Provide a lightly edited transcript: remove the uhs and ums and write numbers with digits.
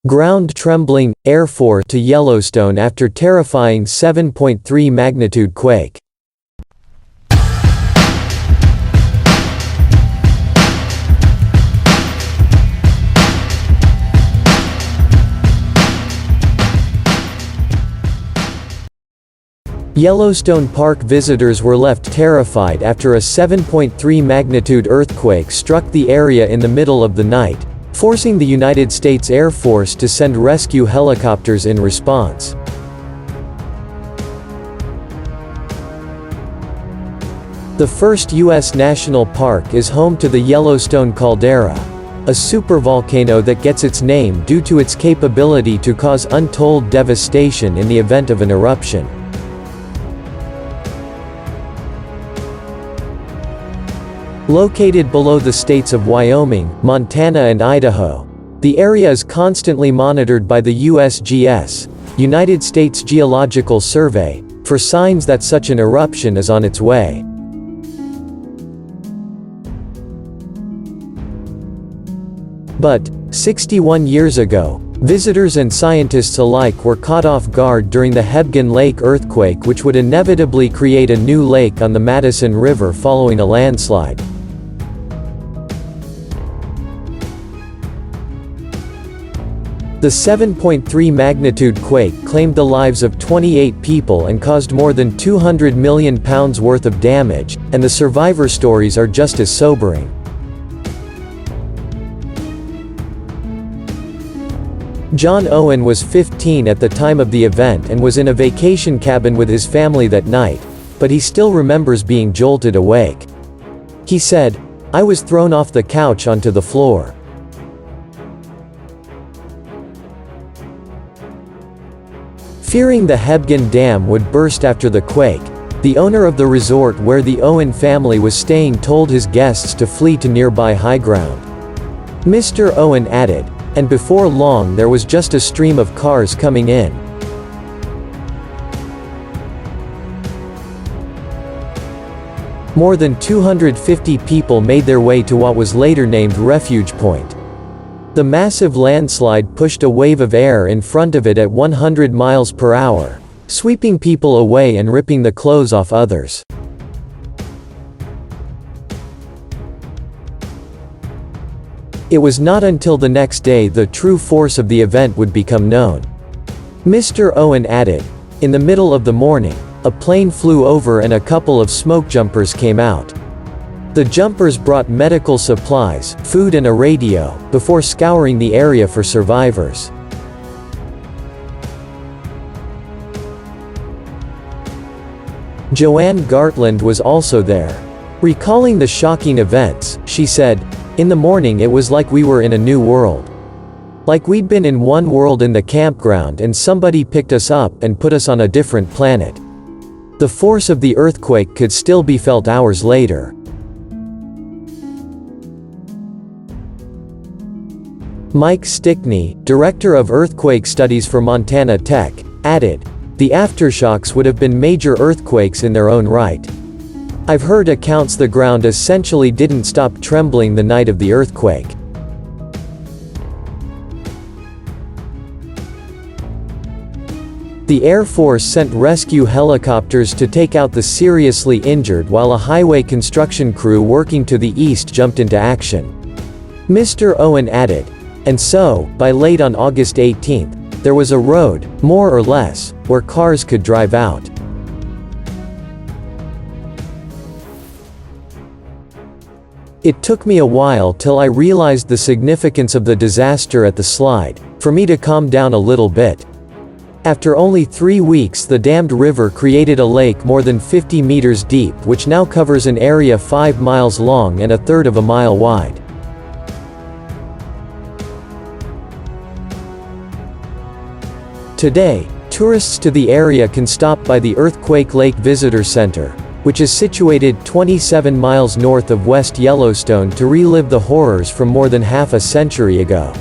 Ground trembling, Air Force to Yellowstone after terrifying 7.3 magnitude quake. Yellowstone Park visitors were left terrified after a 7.3 magnitude earthquake struck the area in the middle of the night, forcing the United States Air Force to send rescue helicopters in response. The first U.S. national park is home to the Yellowstone caldera, a supervolcano that gets its name due to its capability to cause untold devastation in the event of an eruption. Located below the states of Wyoming, Montana and Idaho, the area is constantly monitored by the USGS, United States Geological Survey, for signs that such an eruption is on its way. But, 61 years ago, visitors and scientists alike were caught off guard during the Hebgen Lake earthquake, which would inevitably create a new lake on the Madison River following a landslide. The 7.3 magnitude quake claimed the lives of 28 people and caused more than £200 million worth of damage, and the survivor stories are just as sobering. John Owen was 15 at the time of the event and was in a vacation cabin with his family that night, but he still remembers being jolted awake. He said, "I was thrown off the couch onto the floor." Fearing the Hebgen Dam would burst after the quake, the owner of the resort where the Owen family was staying told his guests to flee to nearby high ground. Mr. Owen added, "And before long there was just a stream of cars coming in. More than 250 people made their way to what was later named Refuge Point. The massive landslide pushed a wave of air in front of it at 100 miles per hour, sweeping people away and ripping the clothes off others." It was not until the next day the true force of the event would become known. Mr. Owen added, "In the middle of the morning, a plane flew over and a couple of smoke jumpers came out. The jumpers brought medical supplies, food and a radio, before scouring the area for survivors." Joanne Gartland was also there. Recalling the shocking events, she said, "In the morning it was like we were in a new world. Like we'd been in one world in the campground and somebody picked us up and put us on a different planet." The force of the earthquake could still be felt hours later. Mike Stickney, director of earthquake studies for Montana Tech, added, "The aftershocks would have been major earthquakes in their own right. I've heard accounts the ground essentially didn't stop trembling the night of the earthquake." The Air Force sent rescue helicopters to take out the seriously injured while a highway construction crew working to the east jumped into action. Mr. Owen added, "And so, by late on August 18th, there was a road, more or less, where cars could drive out. It took me a while till I realized the significance of the disaster at the slide, for me to calm down a little bit. After only 3 weeks the dammed river created a lake more than 50 meters deep which now covers an area 5 miles long and a third of a mile wide. Today, tourists to the area can stop by the Earthquake Lake Visitor Center, which is situated 27 miles north of West Yellowstone to relive the horrors from more than half a century ago.